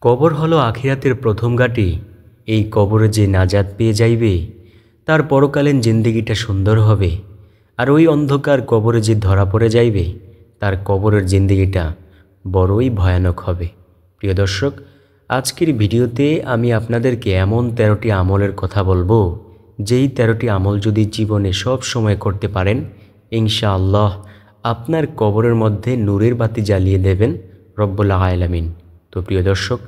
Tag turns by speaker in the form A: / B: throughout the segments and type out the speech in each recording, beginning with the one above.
A: কবর হলো আখিরাতের প্রথম ঘাঁটি। এই কবরে যে নাজাত পেয়ে যাইবে তার পরকালীন জিন্দেগিটা সুন্দর হবে, আর ওই অন্ধকার কবরে যে ধরা পড়ে যাইবে তার কবরের জিন্দেগিটা বড়ই ভয়ানক হবে। প্রিয় দর্শক, আজকের ভিডিওতে আমি আপনাদেরকে এমন 13টি আমলের কথা বলবো, যেই 13টি আমল যদি জীবনে সব সময় করতে পারেন, ইনশাআল্লাহ আপনার কবরের মধ্যে নূরের বাতি জ্বালিয়ে দেবেন রব্বুল আলামিন। তো প্রিয় দর্শক,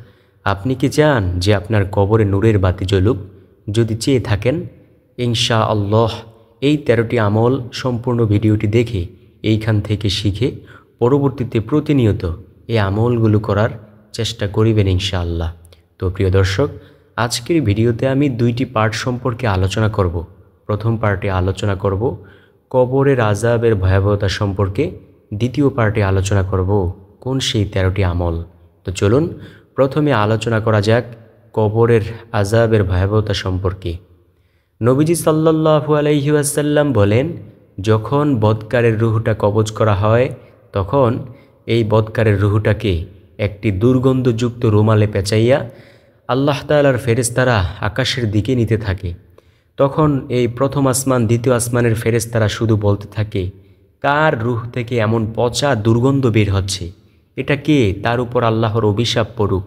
A: আপনি কি চান যে আপনার কবরে নূরের বাতি জ্বলুক? যদি চেয়ে থাকেন, ইনশাআল্লাহ এই 13টি আমল সম্পূর্ণ ভিডিওটি দেখে এইখান থেকে শিখে পরবর্তীতে প্রতিনিয়ত এই আমলগুলো করার চেষ্টা করিবেন ইনশাআল্লাহ। তো প্রিয় দর্শক, আজকের ভিডিওতে আমি 2টি পার্ট সম্পর্কে আলোচনা করব। প্রথম পার্টে আলোচনা করব কবরের আযাবের ভয়াবহতা সম্পর্কে, দ্বিতীয় পার্টে আলোচনা করব কোন সেই 13টি আমল। তো চলুন প্রথমে আলোচনা করা যাক কবরের আযাবের ভয়াবহতা সম্পর্কে। নবীজি সাল্লাল্লাহু আলাইহি ওয়াসাল্লাম বলেন, যখন বদকারের রুহটা কবজ করা হয় তখন এই বদকারের রুহটাকে একটি দুর্গন্ধযুক্ত রুমালে পেঁচাইয়া আল্লাহ তাআলার ফেরেশতারা আকাশের দিকে নিতে থাকে। তখন এই প্রথম আসমান দ্বিতীয় আসমানের ফেরেশতারা শুধু বলতে থাকে, কার রুহ থেকে এমন পচা দুর্গন্ধ বের হচ্ছে, এটা কে? তার উপর আল্লাহর অভিশাপ পড়ুক।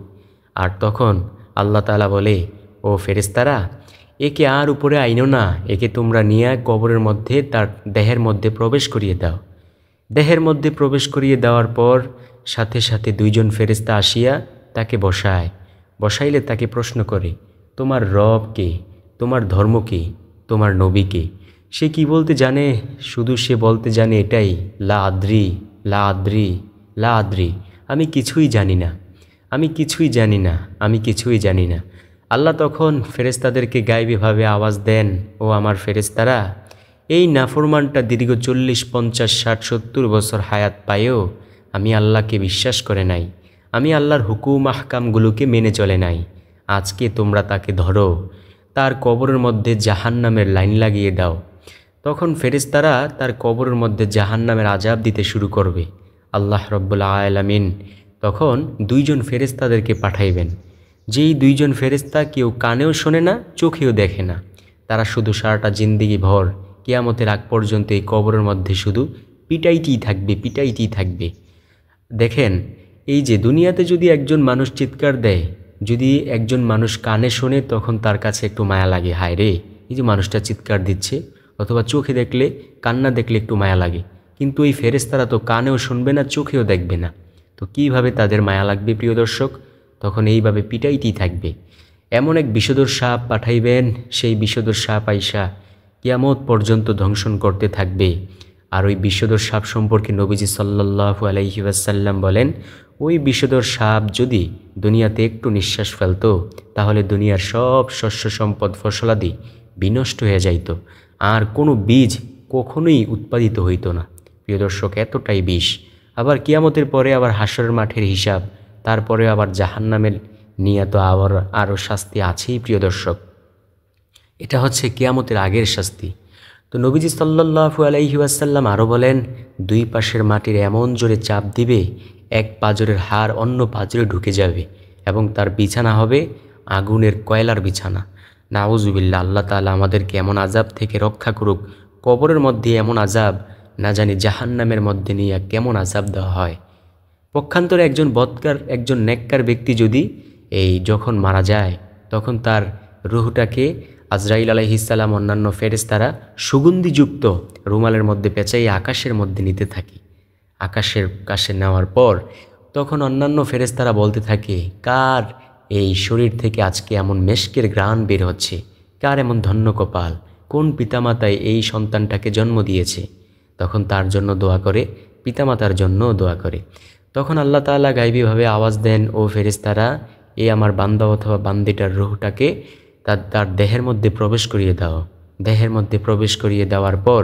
A: আর তখন আল্লাহ তাআলা বলে, ও ফেরেশতারা, একে আর উপরে আইনো না, একে তোমরা নিয়ে কবরের মধ্যে তার দেহের মধ্যে প্রবেশ করিয়ে দাও। দেহের মধ্যে প্রবেশ করিয়ে দেওয়ার পর সাথে সাথে 2জন ফেরেশতা আসিয়া তাকে বসাইলে তাকে প্রশ্ন করে, তোমার রব কে? তোমার ধর্ম কে? তোমার নবী কে? সে কি বলতে জানে? শুধু সে বলতে জানে এটাই, লা আদ্রি, লা আদ্রি, লা আদ্রি, আমি কিছুই জানি না, আমি কিছুই জানি না, আমি কিছুই জানি না। আল্লাহ তখন ফেরেশতাদেরকে গায়েবীভাবে আওয়াজ দেন, ও আমার ফেরেশতারা, এই নাফরমানটা দীর্ঘ 40, 50, 60, 70 বছর হায়াত পায়ও আমি আল্লাহকে বিশ্বাস করে নাই, আমি আল্লাহর হুকুম আহকামগুলোকে মেনে চলে নাই। আজকে তোমরা তাকে ধরো, তার কবরের মধ্যে জাহান্নামের লাইন লাগিয়ে দাও। তখন ফেরেশতারা তার কবরের মধ্যে জাহান্নামের আযাব দিতে শুরু করবে। আল্লাহ রব্বুল আলামিন তখন 2জন ফেরেশতাদেরকে পাঠাইবেন, যেই 2জন ফেরেশতা কেউ কানেও শোনে না, চোখেও দেখে না। তারা শুধু সারাটা জিন্দেগি ভর কিয়ামতের আগ পর্যন্ত এই কবরের মধ্যে শুধু পিটাইতেই থাকবে, পিটাইতেই থাকবে। দেখেন, এই যে দুনিয়াতে যদি একজন মানুষ চিৎকার দেয়, যদি একজন মানুষ কানে শোনে, তখন তার কাছে একটু মায়া লাগে, হায় রে, এই যে মানুষটা চিৎকার দিচ্ছে, অথবা চোখে দেখলে, কান্না দেখলে একটু মায়া লাগে। কিন্তু এই ফেরেশতারা তো কানেও শুনবে না, চোখেও দেখবে না, তো কিভাবে তাদের মায়া লাগবে প্রিয় দর্শক? তখন এইভাবে পিটাইতেই থাকবে। এমন এক বিষধর সাপ পাঠাইবেন, সেই বিষধর সাপ আইসা কিয়ামত পর্যন্ত ধ্বংসন করতে থাকবে। আর ওই বিষধর সাপ সম্পর্কে নবীজি সাল্লাল্লাহু আলাইহি ওয়াসাল্লাম বলেন, ওই বিষধর সাপ যদি দুনিয়াতে একটু নিঃশ্বাস ফেলতো, তাহলে দুনিয়ার সব শস্য সম্পদ ফসলাদি বিনষ্ট হয়ে যাইত, আর কোনো বীজ কখনোই উৎপাদিত হইতো না। প্রিয় দর্শক, এতটাই বিষ। আবার কিয়ামতের পরে আবার হাসরের মাঠের হিসাব, তারপরে আবার জাহান্নামের নিয়ে তো আবার আরও শাস্তি আছেই প্রিয় দর্শক। এটা হচ্ছে কিয়ামতের আগের শাস্তি। তো নবীজি সাল্লাল্লাহু আলাইহি ওয়াসাল্লাম আরও বলেন, 2 পাশের মাটির এমন জোরে চাপ দিবে, এক পাঁজরের হাড় অন্য পাঁজরে ঢুকে যাবে, এবং তার বিছানা হবে আগুনের কয়লার বিছানা। নাউজুবিল্লাহ, আল্লাহ তাআলা আমাদেরকে এমন আযাব থেকে রক্ষা করুক। কবরের মধ্যে এমন আযাব, না জানি জাহান্নামের মধ্যে নিয়ে কেমন আযাব দেওয়া হয়। পক্ষান্তরে একজন বদকার, একজন নেককার ব্যক্তি যদি যখন মারা যায়, তখন তার রুহটাকে আজরাইল আলাইহিস সালাম অন্যান্য ফেরেশতারা সুগন্ধিযুক্ত রুমালের মধ্যে পেঁচাইয়ে আকাশের মধ্যে নিতে থাকে। আকাশের কাছে নেওয়ার পর তখন অন্যান্য ফেরেশতারা বলতে থাকে, কার এই শরীর থেকে আজকে এমন মেশকের ঘ্রাণ বের হচ্ছে, কার এমন ধন্য কপাল, কোন পিতামাতায় এই সন্তানটাকে জন্ম দিয়েছে। তখন তার জন্য দোয়া করে, পিতামাতার জন্যও দোয়া করে। তখন আল্লাহ তাআলা গায়বীভাবে আওয়াজ দেন, ও ফেরেশতারা, এই আমার বান্দা অথবা বান্দিটার রূহটাকে তার দেহের মধ্যে প্রবেশ করিয়ে দাও। দেহের মধ্যে প্রবেশ করিয়ে দেওয়ার পর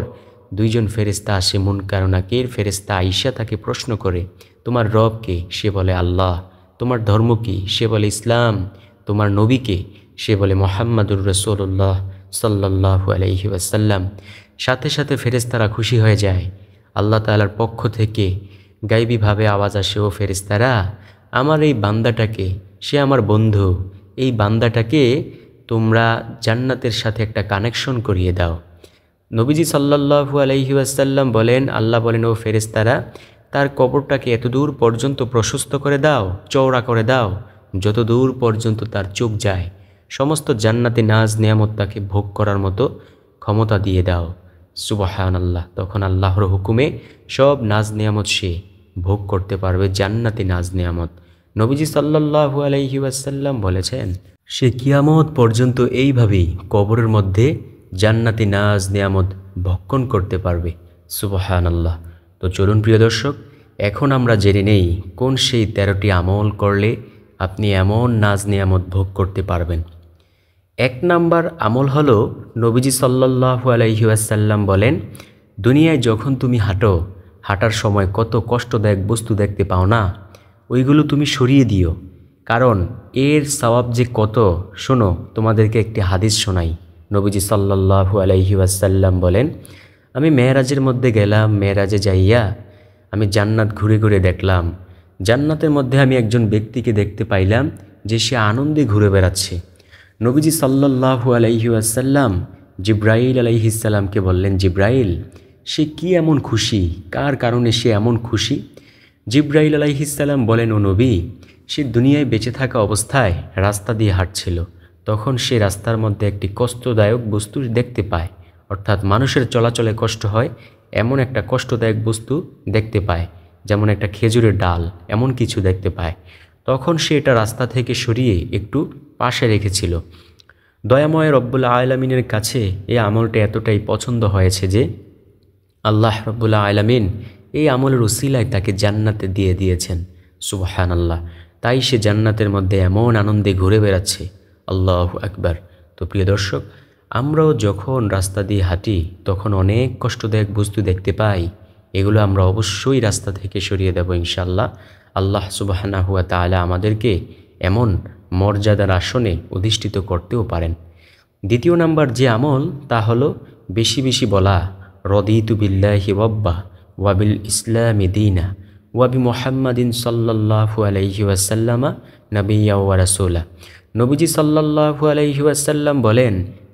A: 2জন ফেরেশতা আসে, মুনকার ও নাকির ফেরেশতা আইসা তাকে প্রশ্ন করে, তোমার রব কে? সে বলে আল্লাহ। তোমার ধর্ম কি? সে বলে ইসলাম। তোমার নবী কে? সে বলে মুহাম্মাদুর রাসূলুল্লাহ সাল্লাল্লাহু আলাইহি ওয়াসাল্লাম। সাথে সাথে ফেরেশতারা খুশি হয়ে যায়। আল্লাহ তাআলার পক্ষ থেকে গায়বীভাবে আওয়াজ আসে, ও ফেরেশতারা, আমার এই বান্দাটাকে সে আমার বন্ধু, এই বান্দাটাকে তোমরা জান্নাতের সাথে একটা কানেকশন করিয়ে দাও। নবীজি সাল্লাল্লাহু আলাইহি ওয়াসাল্লাম বলেন, আল্লাহ বলেন, ও ফেরেশতারা, তার কবরটাকে এত দূর পর্যন্ত প্রশস্ত করে দাও, চওড়া করে দাও, যত দূর পর্যন্ত তার চোখ যায়। সমস্ত জান্নাতি নাজ নিয়ামত তাকে ভোগ করার মতো ক্ষমতা দিয়ে দাও। সুবহানাল্লাহ। তখন আল্লাহর হুকুমে সব নাজ নিয়ামত সে ভোগ করতে পারবে, জান্নাতি নাজ নিয়ামত। নবীজি সাল্লাল্লাহু আলাইহি ওয়াসাল্লাম বলেছেন, সে কিয়ামত পর্যন্ত এইভাবেই কবরের মধ্যে জান্নাতি নাজ নিয়ামত ভক্ষণ করতে পারবে। সুবহানাল্লাহ। তো চলুন প্রিয় দর্শক, এখন আমরা জেনে নেই কোন সেই 13টি আমল করলে আপনি এমন নাজ নিয়ামত ভোগ করতে পারবেন। 1 নাম্বার আমল হলো, নবীজি সাল্লাল্লাহু আলাইহি ওয়াসাল্লাম বলেন, দুনিয়ায় যখন তুমি হাঁটার সময় কত কষ্টদায়ক বস্তু দেখতে পাও না, ওইগুলো তুমি সরিয়ে দিও, কারণ এর সওয়াব যে কত। শোনো, তোমাদেরকে একটি হাদিস শোনাই। নবীজি সাল্লাল্লাহু আলাইহি ওয়াসাল্লাম বলেন, আমি মেরাজের মধ্যে গেলাম, মেরাজে যাইয়া আমি জান্নাত ঘুরে ঘুরে দেখলাম। জান্নাতের মধ্যে আমি একজন ব্যক্তিকে দেখতে পাইলাম যে সে আনন্দে ঘুরে বেড়াচ্ছে। নবীজি সাল্লাল্লাহু আলাইহি ওয়াসাল্লাম জিব্রাইল আলাইহিস সালামকে বললেন, জিব্রাইল, সে কি এমন খুশি, কার কারণে সে এমন খুশি? জিব্রাইল আলাইহিস সালাম বলেন, ও নবী, সে দুনিয়ায় বেঁচে থাকা অবস্থায় রাস্তা দিয়ে হাঁটছিল, তখন সে রাস্তার মধ্যে একটি কষ্টদায়ক বস্তু দেখতে পায়, অর্থাৎ মানুষের চলাচলে কষ্ট হয় এমন একটা কষ্টদায়ক বস্তু দেখতে পায়, যেমন একটা খেজুরের ডাল, এমন কিছু দেখতে পায়। তখন সে এটা রাস্তা থেকে সরিয়ে একটু পাশে রেখেছিল। দয়াময় রব্বুল আলামিনের কাছে এই আমলটা এতটাই পছন্দ হয়েছে যে আল্লাহ রব্বুল আলামিন এই আমলের উসিলায় তাকে জান্নাতে দিয়ে দিয়েছেন। সুবহানাল্লাহ। তাই সে জান্নাতের মধ্যে এমন আনন্দে ঘুরে বেড়াচ্ছে। আল্লাহু আকবার। তো প্রিয় দর্শক, আমরাও যখন রাস্তা দিয়ে হাঁটি তখন অনেক কষ্টদায়ক বস্তু দেখতে পাই, এগুলো আমরা অবশ্যই রাস্তা থেকে সরিয়ে দেব ইনশাআল্লাহ। আল্লাহ সুবহানাহু ওয়া তাআলা আমাদেরকে এমন মর্যাদার আসনে অধিষ্ঠিত করতেও পারেন। 2 নাম্বার যে আমল, তা হলো বেশি বেশি বলা, রদিতু বিল্লাহি রাব্বা ওয়া বিল ইসলামি দীনা ওয়া বি মুহাম্মাদিন সাল্লাল্লাহু আলাইহি ওয়াসাল্লামা নাবিয়্যা ওয়া রাসূলা। নবীজি সাল্লাল্লাহু আলাইহি ওয়াসাল্লাম বলেন,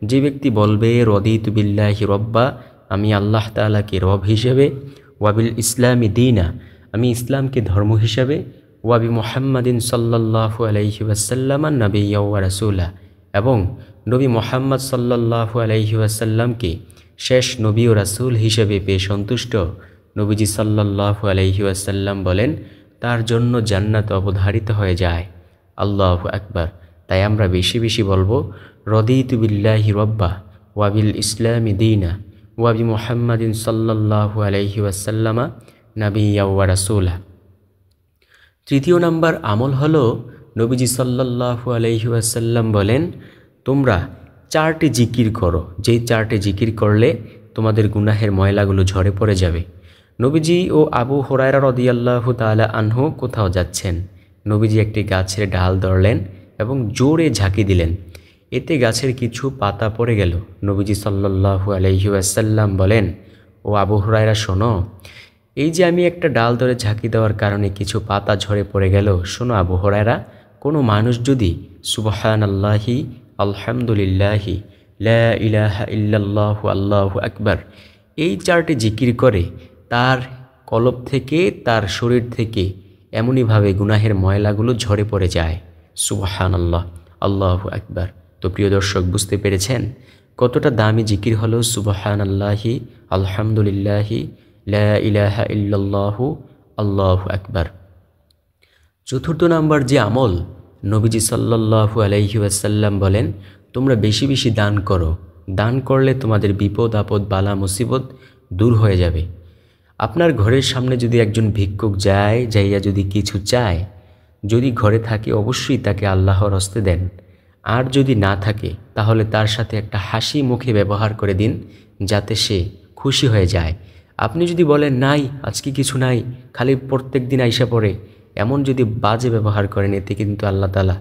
A: যে ব্যক্তি বলবে রদিতু বিল্লাহি রাব্বা, আমি আল্লাহ তাআলাকে রব হিসেবে, ওয়া বিল ইসলামি দীনা, আমি ইসলামকে ধর্ম হিসেবে, ওয়া বি মুহাম্মাদিন সাল্লাল্লাহু আলাইহি ওয়াসাল্লামা নাবিয়্যা ওয়া রাসূলা, এবং নবী মুহাম্মদ সাল্লাল্লাহু আলাইহি ওয়াসাল্লামকে শেষ নবী ও রাসূল হিসেবে পেয়ে সন্তুষ্ট, নবীজি সাল্লাল্লাহু আলাইহি ওয়াসাল্লাম বলেন, তার জন্য জান্নাত অবধারিত হয়ে যায়। আল্লাহু আকবার। তাই আমরা বেশি বেশি বলবো, রদিতু বিল্লাহি রাব্বা ওয়া বিল ইসলামি দীনা ওয়া বি মুহাম্মাদিন সাল্লাল্লাহু আলাইহি ওয়াসাল্লামা নাবিয়্যা ওয়া রাসূলা। 3 নাম্বার আমল হলো, নবীজি সাল্লাল্লাহু আলাইহি ওয়াসাল্লাম বলেন, তোমরা 4টি জিকির করো, যেই 4টি জিকির করলে তোমাদের গুনাহের ময়লাগুলো ঝরে পড়ে যাবে। নবীজি ও আবু হুরায়রা রাদিয়াল্লাহু তাআলা আনহু কোথাও যাচ্ছেন। নবীজি একটি গাছের ডাল ধরলেন এবং জোরে ঝাঁকি দিলেন, এতে গাছের কিছু পাতা পড়ে গেল। নবীজি সাল্লাল্লাহু আলাইহি ওয়াসাল্লাম বলেন, ও আবু হুরায়রা, শোনো, এই যে আমি একটা ডাল ধরে ঝাঁকি দেওয়ার কারণে কিছু পাতা ঝরে পড়ে গেল, শোনো আবু হুরায়রা, কোনো মানুষ যদি সুবহানাল্লাহি আলহামদুলিল্লাহি লা ইলাহা ইল্লাল্লাহু আল্লাহু আকবার এই 4টি জিকির করে, তার কলব থেকে, তার শরীর থেকে এমনইভাবে গুনাহের ময়লাগুলো ঝরে পড়ে যায়। সুবহানাল্লাহ, আল্লাহু আকবার। তো প্রিয় দর্শক, বুঝতে পেরেছেন কতটা দামি জিকির হলো সুবহানাল্লাহি আলহামদুলিল্লাহি লা ইলাহা ইল্লাল্লাহু আল্লাহু আকবার। 4 নাম্বার যে আমল, নবীজি সাল্লাল্লাহু আলাইহি ওয়াসাল্লাম বলেন, তোমরা বেশি বেশি দান করো, দান করলে তোমাদের বিপদ আপদ বালা মুসিবত দূর হয়ে যাবে। আপনার ঘরের সামনে যদি একজন ভিক্ষুক যাইয়া যদি কিছু চায়, যদি ঘরে থাকে অবশ্যই তাকে আল্লাহর হস্তে দেন, আর যদি না থাকে তাহলে তার সাথে একটা হাসি মুখে ব্যবহার করে দিন, যাতে সে খুশি হয়ে যায়। আপনি যদি বলেন নাই, আজকে কিছু নাই, খালি প্রত্যেক দিন আইসা পড়ে, এমন যদি বাজে ব্যবহার করেন, এতে কিন্তু আল্লাহ তাআলা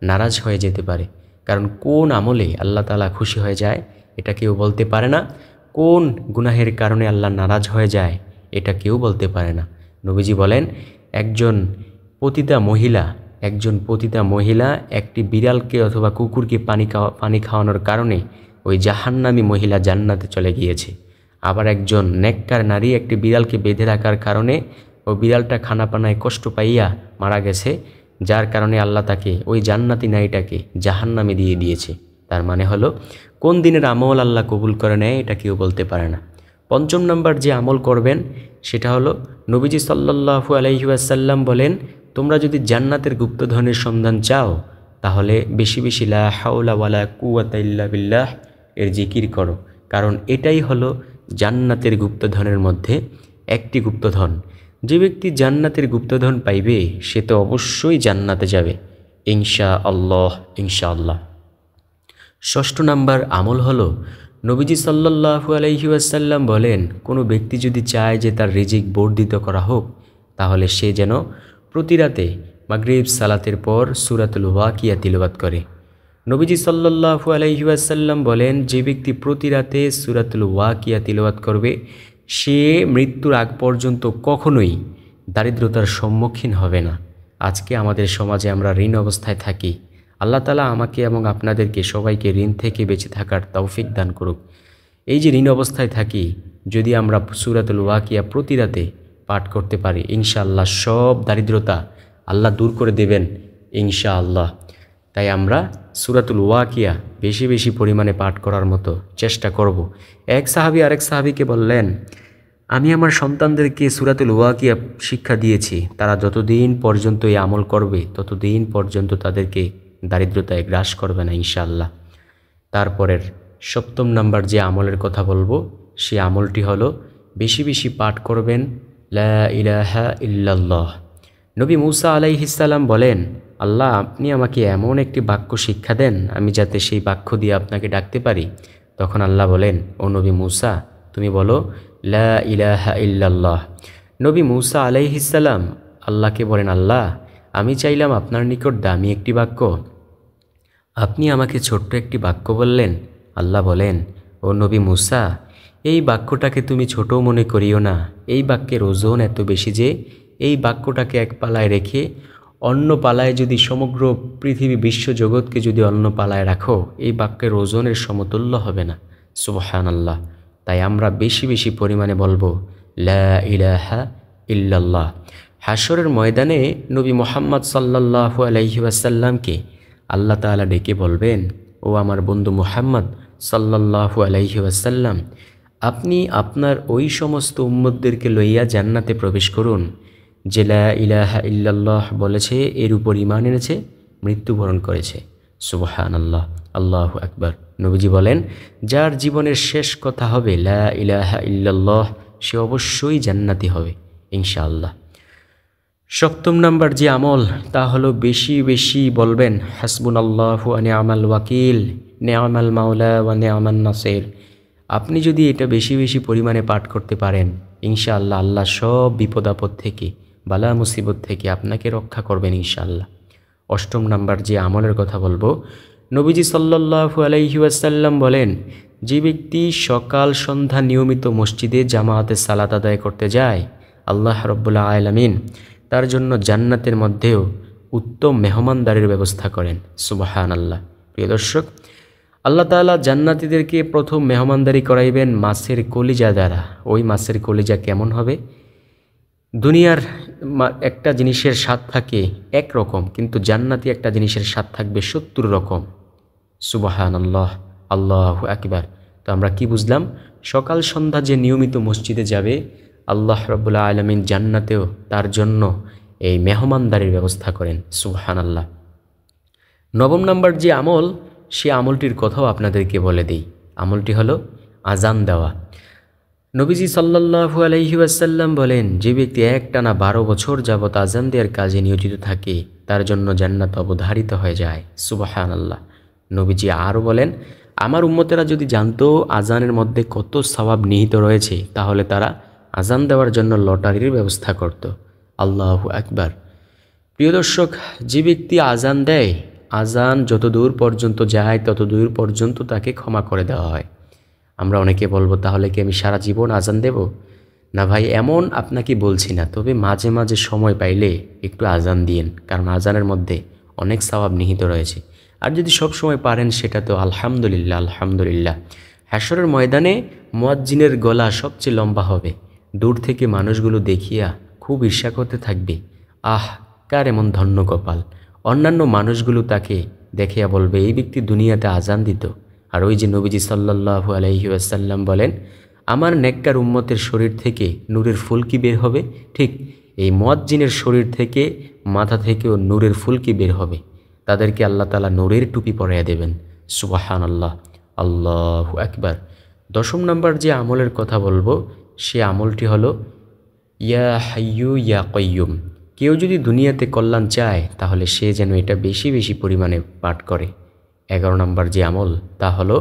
A: নারাজ হয়ে যেতে পারে। কারণ কোন আমলে আল্লাহ তাআলা খুশি হয়ে যায় এটা কেউ বলতে পারে না, কোন গুনাহের কারণে আল্লাহ নারাজ হয়ে যায় এটা কেউ বলতে পারে না। নবীজি বলেন, একজন পতিতা মহিলা একজন পতিতা মহিলা একটি বিড়ালকে অথবা কুকুরকে পানি খাওয়ানোর কারণে ওই জাহান্নামী মহিলা জান্নাতে চলে গিয়েছে। আবার একজন নেককার নারী একটি বিড়ালকে বেঁধে রাখার কারণে ওই বিড়ালটা খানাপানায় কষ্ট পাইয়া মারা গেছে, যার কারণে আল্লাহ তাকে ওই জান্নাতি নারীটাকে জাহান্নামে দিয়ে দিয়েছে। তার মানে হলো কোন দিনের আমল আল্লাহ কবুল করে নেয় এটা কেউ বলতে পারে না। পঞ্চম নাম্বার যে আমল করবেন সেটা হলো নবীজি সাল্লাল্লাহু আলাইহি ওয়াসাল্লাম বলেন, তোমরা যদি জান্নাতের গুপ্তধনের সন্ধান চাও তাহলে বেশি বেশি লা হাওলা ওয়ালা কুওয়াতা ইল্লা বিল্লাহ এর জিকির করো, কারণ এটাই হলো জান্নাতের গুপ্তধনের মধ্যে একটি গুপ্তধন। যে ব্যক্তি জান্নাতের গুপ্তধন পাইবে সে তো অবশ্যই জান্নাতে যাবে ইনশাআল্লাহ ইনশাআল্লাহ। ষষ্ঠ নাম্বার আমল হলো নবীজি সাল্লাল্লাহু আলাইহি ওয়াসাল্লাম বলেন, কোনো ব্যক্তি যদি চায় যে তার রিজিক বর্ধিত করা হোক তাহলে সে যেন প্রতি রাতে মাগরিব সালাতের পর সূরাতুল ওয়াকিয়া তিলাওয়াত করে। নবীজি সাল্লাল্লাহু আলাইহি ওয়াসাল্লাম বলেন, যে ব্যক্তি প্রতি রাতে সূরাতুল ওয়াকিয়া তিলাওয়াত করবে সে মৃত্যুর আগ পর্যন্ত কখনোই দারিদ্রতার সম্মুখীন হবে না। আজকে আমাদের সমাজে আমরা ঋণ অবস্থায় থাকি। আল্লাহ তাআলা আমাকে এবং আপনাদেরকে সবাইকে ঋণ থেকে বেঁচে থাকার তৌফিক দান করুক। এই যে ঋণ অবস্থায় থাকি, যদি আমরা সূরাতুল ওয়াকিয়া প্রতি রাতে পাঠ করতে পারি ইনশাআল্লাহ সব দারিদ্রতা আল্লাহ দূর করে দেবেন ইনশাআল্লাহ। তাই আমরা সূরাতুল ওয়াকিয়া বেশি বেশি পরিমাণে পাঠ করার মতো চেষ্টা করব। এক সাহাবী আরেক সাহাবীকে বললেন, আমি আমার সন্তানদেরকে সূরাতুল ওয়াকিয়া শিক্ষা দিয়েছি, তারা যতদিন পর্যন্ত এই আমল করবে ততদিন পর্যন্ত তাদেরকে দারিদ্রতায় গ্রাস করবে না ইনশাআল্লাহ। তারপরের সপ্তম নাম্বার যে আমলের কথা বলবো সে আমলটি হলো বেশি বেশি পাঠ করবেন লা ইলাহা ইল্লাল্লাহ। নবী মূসা আলাইহিস সালাম বলেন, আল্লাহ আপনি আমাকে এমন একটি বাক্য শিক্ষা দেন আমি যাতে সেই বাক্য দিয়ে আপনাকে ডাকতে পারি। তখন আল্লাহ বলেন, ও নবী মূসা তুমি বলো লা ইলাহা ইল্লাল্লাহ। নবী মূসা আলাইহিস সালাম আল্লাহকে বলেন, আল্লাহ আমি চাইলাম আপনার নিকট দামি একটি বাক্য, আপনি আমাকে ছোট্ট একটি বাক্য বললেন। আল্লাহ বলেন, ও নবী মূসা এই বাক্যটাকে তুমি ছোট মনে করিও না, এই বাক্যের ওজন এত বেশি যে এই বাক্যটাকে এক পালায় রেখে অন্য পালায় যদি সমগ্র পৃথিবী বিশ্বজগৎকে যদি অন্য পালায় রাখো এই বাক্যের ওজনের সমতুল্য হবে না। সুবহানাল্লাহ। তাই আমরা বেশি বেশি পরিমাণে বলবো লা ইলাহা ইল্লাল্লাহ। হাশরের ময়দানে নবী মুহাম্মদ সাল্লাল্লাহু আলাইহি ওয়াসাল্লামকে আল্লাহ তাআলা ডেকে বলবেন, ও আমার বন্ধু মুহাম্মদ সাল্লাল্লাহু আলাইহি ওয়াসাল্লাম আপনি আপনার ওই সমস্ত উম্মতদেরকে লইয়া জান্নাতে প্রবেশ করুন যে লা ইলাহা ইল্লাল্লাহ বলেছে, এর উপর ঈমান এনেছে, মৃত্যুবরণ করেছে। সুবহানাল্লাহ, আল্লাহু আকবার। নবীজি বলেন, যার জীবনের শেষ কথা হবে লা ইলাহা ইল্লাল্লাহ সে অবশ্যই জান্নাতি হবে ইনশাআল্লাহ। সপ্তম নাম্বার যে আমল তা হলো বেশি বেশি বলবেন হাসবুনাল্লাহু ওয়া নি'মাল ওয়াকিল নি'মাল মাওলা ওয়া নি'মান নাসির। আপনি যদি এটা বেশি বেশি পরিমাণে পাঠ করতে পারেন ইনশাআল্লাহ আল্লাহ সব বিপদ আপদ থেকে বালা মুসিবত থেকে আপনাকে রক্ষা করবেন ইনশাআল্লাহ। অষ্টম নাম্বার যে আমলের কথা বলবো, নবীজি সাল্লাল্লাহু আলাইহি ওয়াসাল্লাম বলেন, যে ব্যক্তি সকাল সন্ধ্যা নিয়মিত মসজিদে জামাতে সালাত আদায় করতে যায় আল্লাহ রাব্বুল আলামিন তার জন্য জান্নাতের মধ্যেও উত্তম মেহমানদারির ব্যবস্থা করেন। সুবহানাল্লাহ। প্রিয় দর্শক, আল্লাহ তাআলা জান্নাতীদেরকে প্রথম মেহমানদারি করাইবেন মাছের কলিজা দ্বারা। ওই মাছের কলিজা কেমন হবে? দুনিয়ার একটা জিনিসের স্বাদ থাকে এক রকম, কিন্তু জান্নাতি একটা জিনিসের স্বাদ থাকবে 70 রকম। সুবহানাল্লাহ, আল্লাহু আকবার। তো আমরা কি বুঝলাম? সকাল সন্ধ্যা যে নিয়মিত মসজিদে যাবে আল্লাহ রাব্বুল আলামিন জান্নাতেও তার জন্য এই মেহমানদারির ব্যবস্থা করেন। সুবহানাল্লাহ। নবম নাম্বার যে আমল সে আমলটির কথাও আপনাদেরকে বলে দিই। আমলটি হলো আজান দেওয়া। নবীজি সাল্লাল্লাহু আলাইহি ওয়াসাল্লাম বলেন, যে ব্যক্তি একটানা 12 বছর যাবত আজান দেওয়ার কাজে নিয়োজিত থাকে তার জন্য জান্নাত অবধারিত হয়ে যায়। সুবহানাল্লাহ। নবীজি আরও বলেন, আমার উম্মতেরা যদি জানতো আজানের মধ্যে কত সওয়াব নিহিত রয়েছে তাহলে তারা আজান দেওয়ার জন্য লটারির ব্যবস্থা করত। আল্লাহু আকবার। প্রিয় দর্শক, যে ব্যক্তি আজান দেয় আজান যত দূর পর্যন্ত যায় তত দূর পর্যন্ত তাকে ক্ষমা করে দেওয়া হয়। আমরা অনেকে বলবো, তাহলে কি আমি সারা জীবন আজান দেব? না ভাই, এমন আপনাকে বলছি না, তবে মাঝে মাঝে সময় পাইলে একটু আজান দিয়েন, কারণ আজানের মধ্যে অনেক সওয়াব নিহিত রয়েছে। আর যদি সব সময় পারেন সেটা তো আলহামদুলিল্লাহ, আলহামদুলিল্লাহ। হাশরের ময়দানে মুয়াজ্জিনের গলা সবচেয়ে লম্বা হবে। দূর থেকে মানুষগুলো দেখিয়া খুব ঈর্ষা করতে থাকবে, আহ কার এমন ধন্য কপাল। অন্যান্য মানুষগুলো তাকে দেখিয়া বলবে, এই ব্যক্তি দুনিয়াতে আজান দিত। আর ওই যে নবীজি সাল্লাল্লাহু আলাইহি ওয়াসাল্লাম বলেন, আমার নেককার উম্মতের শরীর থেকে নূরের ফুলকি বের হবে, ঠিক এই মুয়াজ্জিনের শরীর থেকে, মাথা থেকেও নূরের ফুলকি বের হবে। তাদেরকে আল্লাহ তাআলা নূরের টুপি পরাইয়া দেবেন। সুবহানাল্লাহ, আল্লাহু আকবার। 10 নম্বর যে আমলের কথা বলবো, সে আমলটি হলো ইয়া হাইয়ু ইয়া কাইয়ুম। কেউ যদি দুনিয়াতে কল্যাণ চায় তাহলে সে যেন এটা বেশি বেশি পরিমাণে পাঠ করে। 11 নম্বর যে আমল তা হলো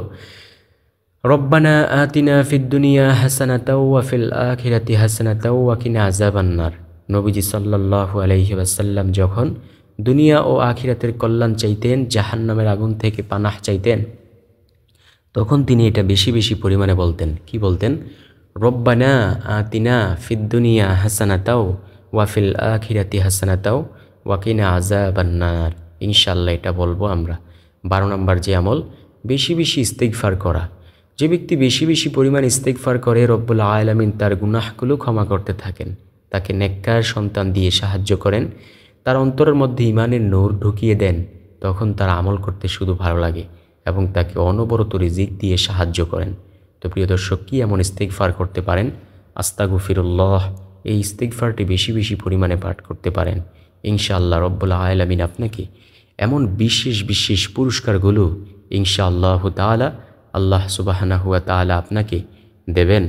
A: রব্বানা আতিনা ফিদ দুনিয়া হাসানাতাও ওয়া ফিল আখিরাতি হাসানাতাও ওয়া কিনা আযাবান্নার। নবীজি সাল্লাল্লাহু আলাইহি ওয়াসাল্লাম যখন দুনিয়া ও আখিরাতের কল্যাণ চাইতেন, জাহান্নামের আগুন থেকে পানাহ চাইতেন, তখন তিনি এটা বেশি বেশি পরিমাণে বলতেন। কি বলতেন? রব্বানা আতিনা ফিদ দুনিয়া হাসানাতাও ওয়া ফিল আখিরাতি হাসানাতাও ওয়া কিনা আযাবান্নার। ইনশাআল্লাহ এটা বলবো আমরা। 12 নম্বর যে আমল, বেশি বেশি ইস্তিগফার করা। যে ব্যক্তি বেশি বেশি পরিমাণ ইস্তিগফার করে, রব্বুল আলামিন তার গুনাহগুলো ক্ষমা করতে থাকেন, তাকে নেককার সন্তান দিয়ে সাহায্য করেন, তার অন্তরের মধ্যে ঈমানের নূর ঢুকিয়ে দেন। তখন তার আমল করতে শুধু ভালো লাগে এবং তাকে অনবরত রিজিক দিয়ে সাহায্য করেন। তো প্রিয় দর্শক, কি এমন ইস্তিগফার করতে পারেন? আস্তাগফিরুল্লাহ, এই ইস্তিগফারটি বেশি বেশি পরিমাণে পাঠ করতে পারেন। ইনশাআল্লাহ রব্বুল আলামিন আপনাকে এমন বিশেষ বিশেষ পুরস্কারগুলো ইনশাআল্লাহু তাআলা, আল্লাহ সুবহানাহু ওয়া তাআলা আপনাকে দেবেন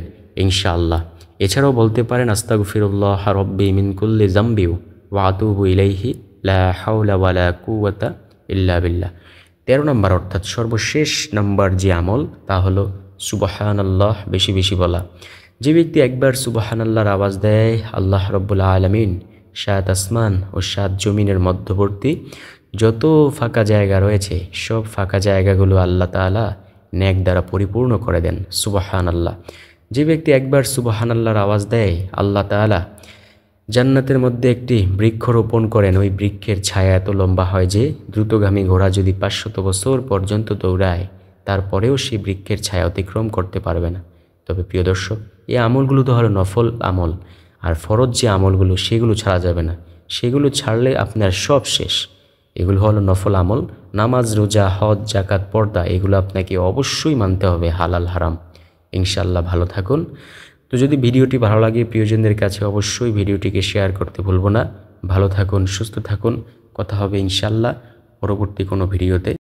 A: ইনশাআল্লাহ। এছাড়াও বলতে পারেন আস্তাগফিরুল্লাহ রব্বি মিন কুল্লি যামবি ওয়া আতুবু ইলাইহি লা হাওলা ওয়ালা কুওয়াতা ইল্লা বিল্লাহ। 13 নম্বর অর্থাৎ সর্বশেষ নম্বর যে আমল তা হলো সুবহানাল্লাহ বেশি বেশি বলা। যে ব্যক্তি একবার সুবহানাল্লাহর আওয়াজ দেয়, আল্লাহ রব্বুল আলামিন 7 আসমান ও 7 জমিনের মধ্যবর্তী যত ফাঁকা জায়গা রয়েছে সব ফাঁকা জায়গাগুলো আল্লাহ তাআলা নেক দ্বারা পরিপূর্ণ করে দেন। সুবহানাল্লাহ। যে ব্যক্তি একবার সুবহানাল্লাহর আওয়াজ দেয়, আল্লাহ তাআলা জান্নাতের মধ্যে একটি বৃক্ষ রোপণ করেন। ওই বৃক্ষের ছায়া এত লম্বা হয় যে দ্রুতগামী ঘোড়া যদি 500 বছর পর্যন্ত দৌড়ায়, তারপরেও সেই বৃক্ষের ছায়া অতিক্রম করতে পারবে না। তবে প্রিয় দর্শক, এই আমলগুলো তো হলো নফল আমল, আর ফরজ যে আমলগুলো সেগুলো ছাড়া যাবে না। সেগুলো ছাড়লে আপনার সব শেষ। এগুলো হলো নফল আমল, নামাজ, রোজা, হজ, জাকাত, পর্দা, এগুলো আপনাকে অবশ্যই মানতে হবে, হালাল হারাম। ইনশাআল্লাহ ভালো থাকুন। তো যদি ভিডিওটি ভালো লাগে প্রিয়জনদের কাছে অবশ্যই ভিডিওটিকে শেয়ার করতে ভুলব না। ভালো থাকুন, সুস্থ থাকুন। কথা হবে ইনশাআল্লাহ পরবর্তী কোনো ভিডিওতে।